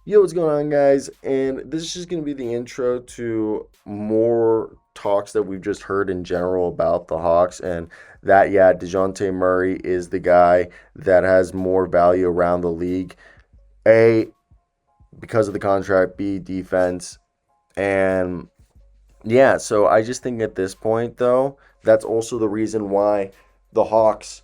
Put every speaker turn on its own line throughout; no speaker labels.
Yo, what's going on, guys? And this is just going to be the intro to more talks that we've just heard in general about the Hawks. And that, yeah, Dejounte Murray is the guy that has more value around the league. A, because of the contract, B, defense. And yeah, so I just think at this point, though, that's also the reason why the Hawks,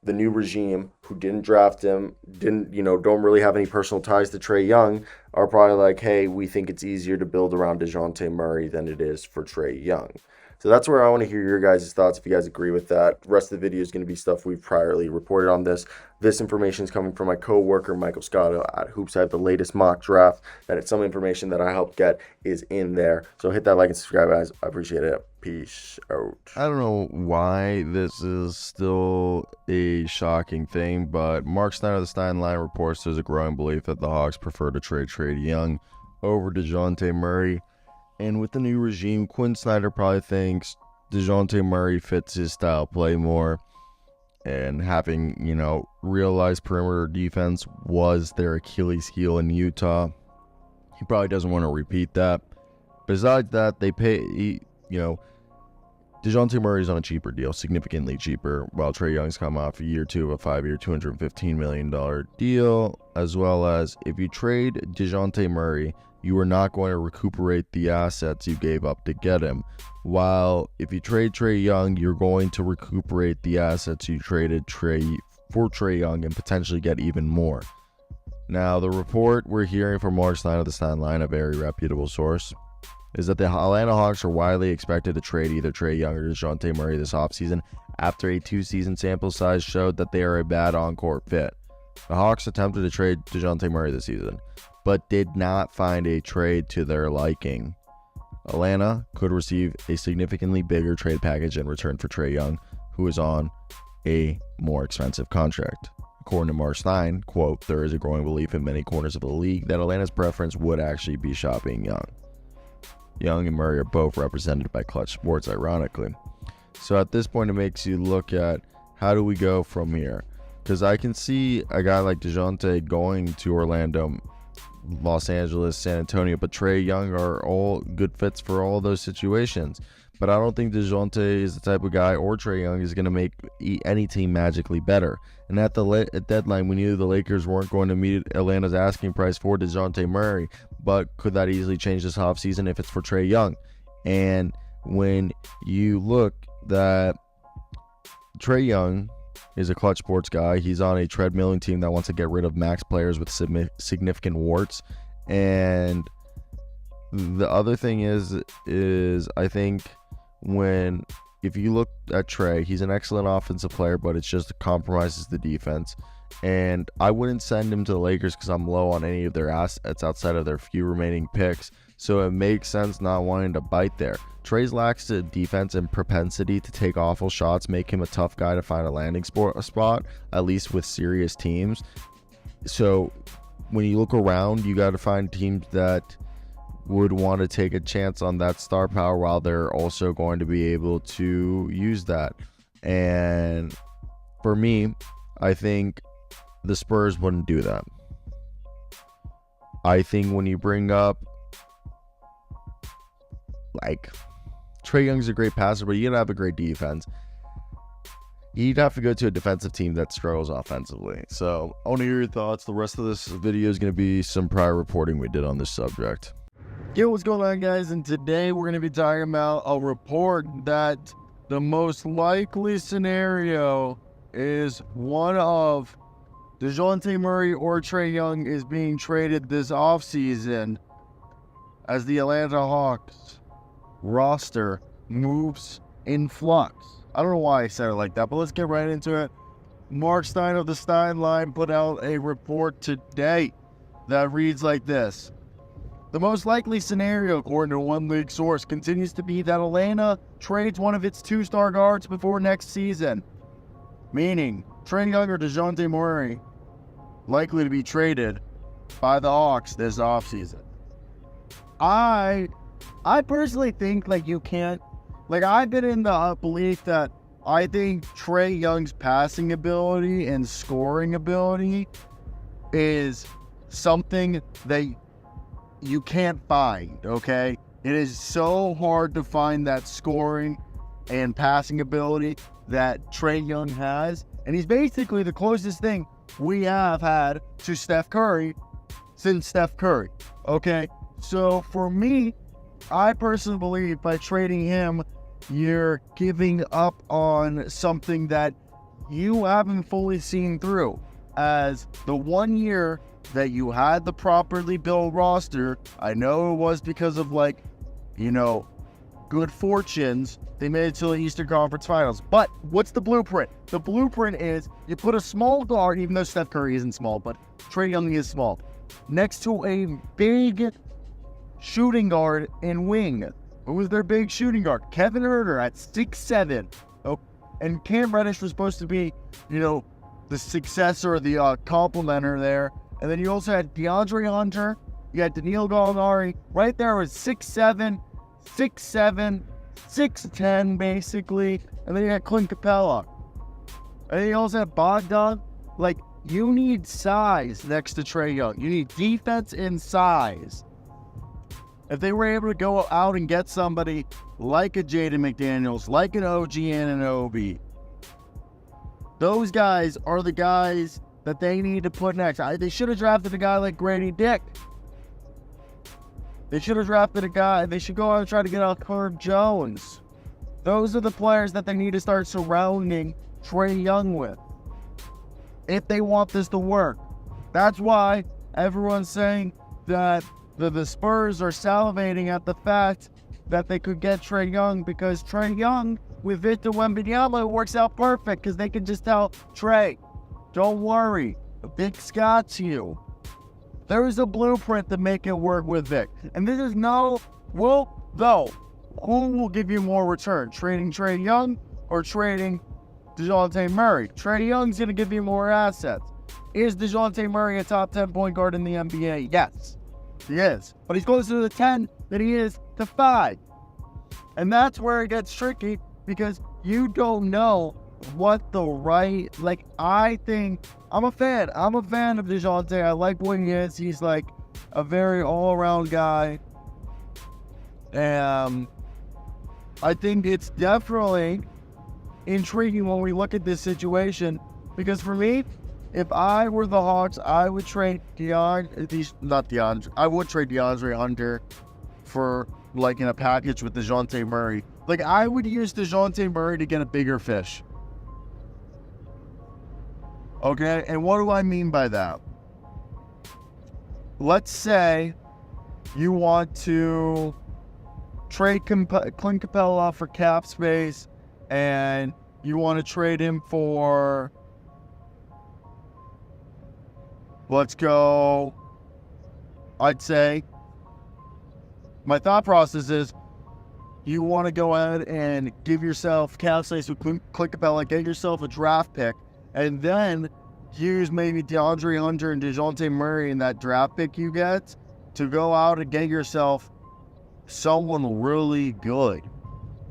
the new regime, who didn't draft him, don't really have any personal ties to Trae Young, are probably like, hey, we think it's easier to build around DeJounte Murray than it is for Trae Young. So that's where I want to hear your guys' thoughts if you guys agree with that. The rest of the video is going to be stuff we've priorly reported on this. This information is coming from my co-worker, Michael Scotto at Hoops. I have the latest mock draft. That it's some information that I helped get is in there. So hit that like and subscribe, guys. I appreciate it. Peace out.
I don't know why this is still a shocking thing, but Mark Stein of the Stein Line reports there's a growing belief that the Hawks prefer to trade Trae Young over DeJounte Murray. And with the new regime, Quinn Snyder probably thinks DeJounte Murray fits his style play more. And having, realized perimeter defense was their Achilles heel in Utah. He probably doesn't want to repeat that. Besides that, they pay, DeJounte Murray's on a cheaper deal, significantly cheaper, while Trae Young's come off year 2 of a 5-year, $215 million deal, as well as if you trade DeJounte Murray, you are not going to recuperate the assets you gave up to get him. While if you trade Trae Young, you're going to recuperate the assets you traded for Trae Young and potentially get even more. Now, the report we're hearing from Mark Stein of the Stein Line, a very reputable source, is that the Atlanta Hawks are widely expected to trade either Trae Young or DeJounte Murray this offseason after a 2-season sample size showed that they are a bad on-court fit. The Hawks attempted to trade DeJounte Murray this season, but did not find a trade to their liking. Atlanta could receive a significantly bigger trade package in return for Trae Young, who is on a more expensive contract. According to Mark Stein, quote, there is a growing belief in many corners of the league that Atlanta's preference would actually be shopping Young. Young and Murray are both represented by Clutch Sports, ironically. So at this point, it makes you look at how do we go from here? Because I can see a guy like DeJounte going to Orlando, Los Angeles, San Antonio, but Trae Young are all good fits for all those situations. But I don't think DeJounte is the type of guy, or Trae Young, is going to make any team magically better. And at the deadline, we knew the Lakers weren't going to meet Atlanta's asking price for DeJounte Murray. But could that easily change this offseason if it's for Trae Young? And when you look that Trae Young is a Clutch Sports guy, he's on a treadmilling team that wants to get rid of max players with significant warts. And the other thing is I think if you look at Trae, he's an excellent offensive player, but it just compromises the defense. And I wouldn't send him to the Lakers because I'm low on any of their assets outside of their few remaining picks. So it makes sense not wanting to bite there. Trae's lacks the defense and propensity to take awful shots make him a tough guy to find a landing spot, at least with serious teams. So when you look around, you got to find teams that would want to take a chance on that star power while they're also going to be able to use that. And for me, I think the Spurs wouldn't do that. I think when you bring up, like, Trae Young's a great passer, but you gotta have a great defense. You'd have to go to a defensive team that struggles offensively. So I want to hear your thoughts. The rest of this video is going to be some prior reporting we did on this subject.
Yo, what's going on, guys? And today we're going to be talking about a report that the most likely scenario is one of DeJounte Murray or Trae Young is being traded this offseason as the Atlanta Hawks roster moves in flux. I don't know why I said it like that, but let's get right into it. Mark Stein of the Stein Line put out a report today that reads like this. The most likely scenario, according to one league source, continues to be that Atlanta trades one of its 2-star guards before next season. Meaning, Trae Young or DeJounte Murray likely to be traded by the Hawks this offseason. I personally think, you can't... I've been in the belief that I think Trae Young's passing ability and scoring ability is something that you can't find, okay? It is so hard to find that scoring and passing ability that Trae Young has. And he's basically the closest thing we have had to Steph Curry since Steph Curry, okay? So for me, I personally believe by trading him, you're giving up on something that you haven't fully seen through. As the 1 year that you had the properly built roster, I know it was because of good fortunes, they made it to the Eastern Conference Finals. But what's the blueprint? The blueprint is you put a small guard, even though Steph Curry isn't small, but Trae Young is small, next to a big shooting guard and wing. Who was their big shooting guard? Kevin Huerter at 6'7". Oh, and Cam Reddish was supposed to be, the successor, the complementer there. And then you also had DeAndre Hunter. You had Danilo Gallinari. Right there was 6'7", 6'10", basically. And then you had Clint Capella. And then you also had Bogdan. Like, you need size next to Trae Young. You need defense and size. If they were able to go out and get somebody like a Jaden McDaniels, like an OG Anunoby, those guys are the guys that they need to put next. They should have drafted a guy like Grady Dick. They should have drafted a guy. They should go out and try to get out Herb Jones. Those are the players that they need to start surrounding Trae Young with if they want this to work. That's why everyone's saying that the Spurs are salivating at the fact that they could get Trae Young, because Trae Young with Victor Wembanyama works out perfect, because they can just tell Trae, don't worry, the Vic's got you. There is a blueprint to make it work with Vic. And this is who will give you more return? Trading Trae Young or trading Dejounte Murray? Trae Young's going to give you more assets. Is Dejounte Murray a top 10 point guard in the NBA? Yes, he is. But he's closer to the 10 than he is to 5. And that's where it gets tricky, because you don't know what the right, I think, I'm a fan of Dejounte. I like what he is. He's like a very all-around guy. And I think it's definitely intriguing when we look at this situation, because for me, if I were the Hawks, I would trade I would trade DeAndre Hunter for in a package with Dejounte Murray. I would use Dejounte Murray to get a bigger fish. Okay, and what do I mean by that? Let's say you want to trade Clint Capella for cap space, and you want to trade him for, I'd say, my thought process is, you want to go ahead and give yourself cap space with Clint Capella, get yourself a draft pick, and then use maybe DeAndre Hunter and Dejounte Murray in that draft pick you get to go out and get yourself someone really good.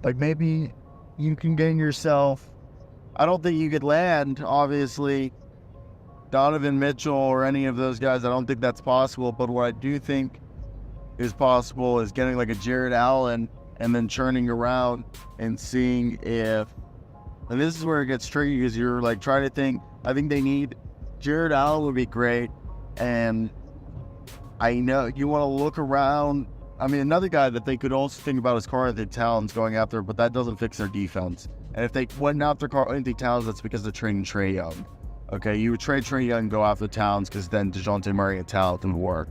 Maybe you can get yourself, I don't think you could land, obviously, Donovan Mitchell or any of those guys. I don't think that's possible. But what I do think is possible is getting a Jared Allen and then churning around and seeing if, and this is where it gets tricky, because you're trying to think, I think they need, Jared Allen would be great. And I know you want to look around. I mean, another guy that they could also think about is Karl-Anthony Towns going after, but that doesn't fix their defense. And if they went after Karl-Anthony Towns, that's because they're trading Trae Young. Okay, you would trade Trae Young and go after Towns, because then Dejounte Murray and Towns can work.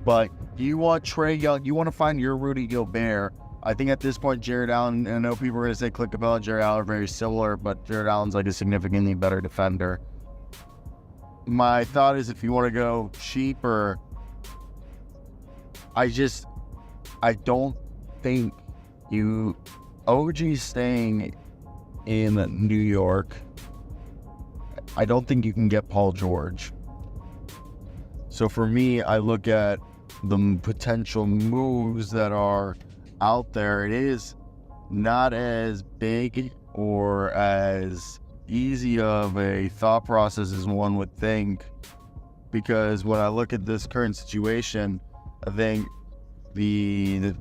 But you want Trae Young, you want to find your Rudy Gobert. I think at this point, Jared Allen, and I know people are going to say Clint Capella and Jared Allen are very similar, but Jared Allen's a significantly better defender. My thought is, if you want to go cheaper, I don't think OG staying in New York, I don't think you can get Paul George. So for me, I look at the potential moves that are out there. It is not as big or as easy of a thought process as one would think, because when I look at this current situation, I think the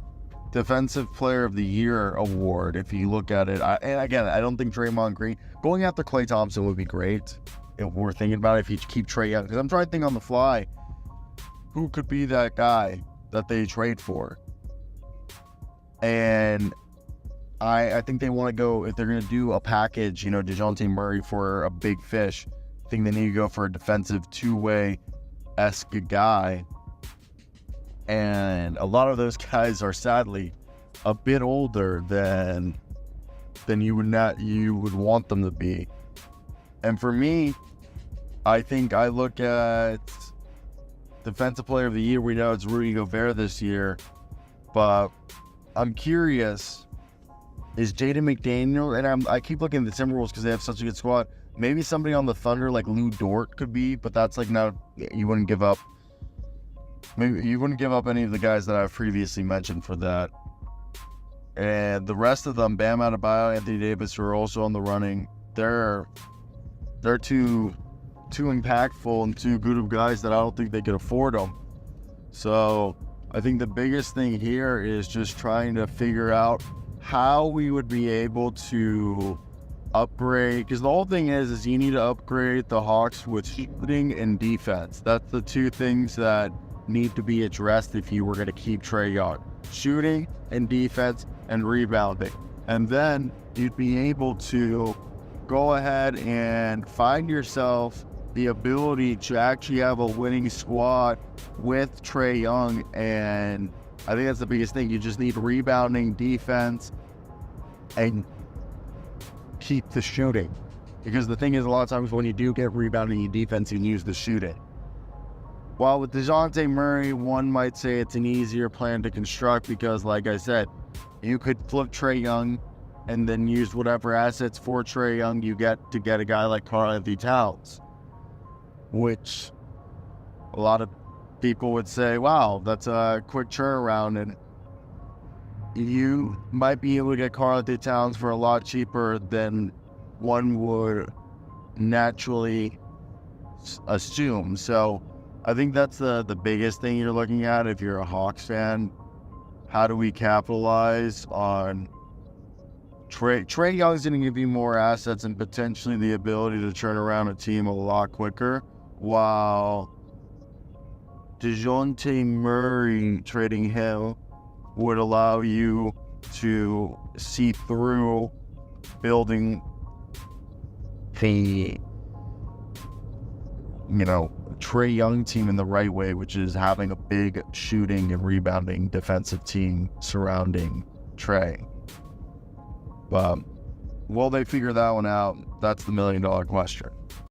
Defensive Player of the Year award, if you look at it, and again, I don't think Draymond Green going after Klay Thompson would be great if we're thinking about it, if you keep Trae Young, because I'm trying to think on the fly, who could be that guy that they trade for? And I think they want to go, if they're going to do a package, Dejounte Murray for a big fish, I think they need to go for a defensive two-way-esque guy. And a lot of those guys are sadly a bit older than you would want them to be. And for me, I think I look at Defensive Player of the Year. We know it's Rudy Gobert this year, but I'm curious, is Jaden McDaniel, and I keep looking at the Timberwolves because they have such a good squad. Maybe somebody on the Thunder like Lou Dort could be, but that's like now you wouldn't give up. Maybe you wouldn't give up any of the guys that I've previously mentioned for that. And the rest of them, Bam Adebayo, Anthony Davis, who are also on the running, they're too impactful and too good of guys that I don't think they could afford them. So I think the biggest thing here is just trying to figure out how we would be able to upgrade, because the whole thing is you need to upgrade the Hawks with shooting and defense. That's the two things that need to be addressed if you were going to keep Trae Young. Shooting and defense and rebounding. And then you'd be able to go ahead and find yourself the ability to actually have a winning squad with Trae Young. And I think that's the biggest thing. You just need rebounding, defense, and keep the shooting. Because the thing is, a lot of times when you do get rebounding and defense, you use the shooting. While with Dejounte Murray, one might say it's an easier plan to construct because, like I said, you could flip Trae Young and then use whatever assets for Trae Young you get to get a guy like Karl-Anthony Towns, which a lot of people would say, wow, that's a quick turnaround, and you might be able to get Karl-Anthony Towns for a lot cheaper than one would naturally assume. So I think that's the biggest thing you're looking at if you're a Hawks fan. How do we capitalize on Trae Young's going to give you more assets and potentially the ability to turn around a team a lot quicker, while Dejounte Murray, trading him would allow you to see through building the Trae Young team in the right way, which is having a big shooting and rebounding defensive team surrounding Trae. But will they figure that one out? That's the $1 million question.